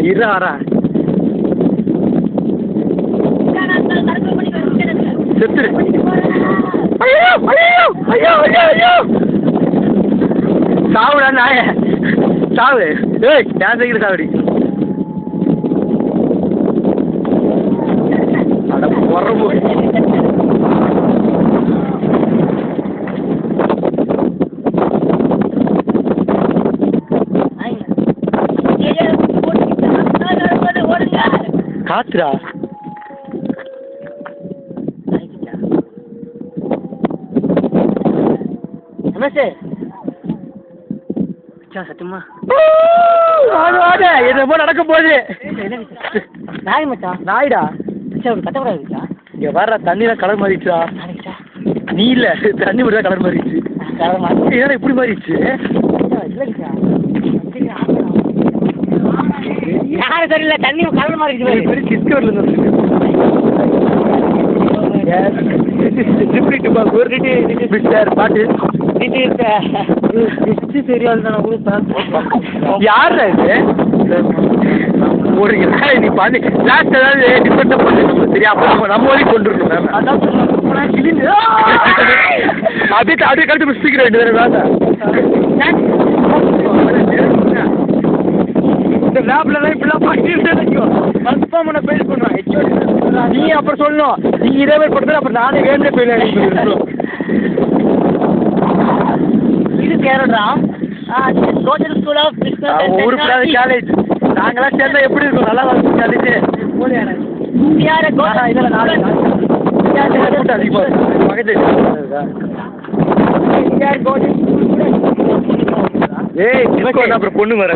இரு வரா செத்துரு. ஐயோ ஐயோ ஐயோ ஐயோ ஐயோ சாவுடா நாய சாவு. ஏய் நான் செய்கிற சாவடி. அட உரம்பு காத்துடா. சத்தியமா என்னமோ நடக்க போகுது. நாய் மச்சான் நாய்டா. கட்டக்கூடாது. இங்க வர்ற தண்ணியில கலர் மாறிடுச்சா? நீ இல்ல தண்ணி மட்டும் கலர் மாறிடுச்சு. ஏன்னா இப்படி மாறிடுச்சு. யாரும் தெரியல தண்ணி கலர் மாறிடுச்சு. டிஸ்கவர்ல இருந்து பாட்டு யாரு ஒரு நீ பண்ணி லாஸ்ட் ஏதாவது டிஃபரெண்டா பண்ணு சரியா? அப்ப நம்ம வரைக்கும் கொண்டு வரணும். அப்படியே அப்படியே கழுத்து ஸ்பீக்கர் வேண்டிய வேற இந்த லேப்லாம் இப்படிலாம் பண்ணி ஃபெயில் பண்ணுவேன். நீ அப்புறம் சொல்லணும் நீ இதே மாதிரி படுத்தா அப்புறம் நானே வேண்டே ஃபெயில். இது கேரளா சோஷியல் ஸ்கூல் ஆஃப் ஒரு காலேஜ். நாங்களாம் சேர்ந்தா எப்படி இருக்கும்? நல்லா இருக்கும் காலேஜ். ஏய் அப்புறம் பொண்ணு வர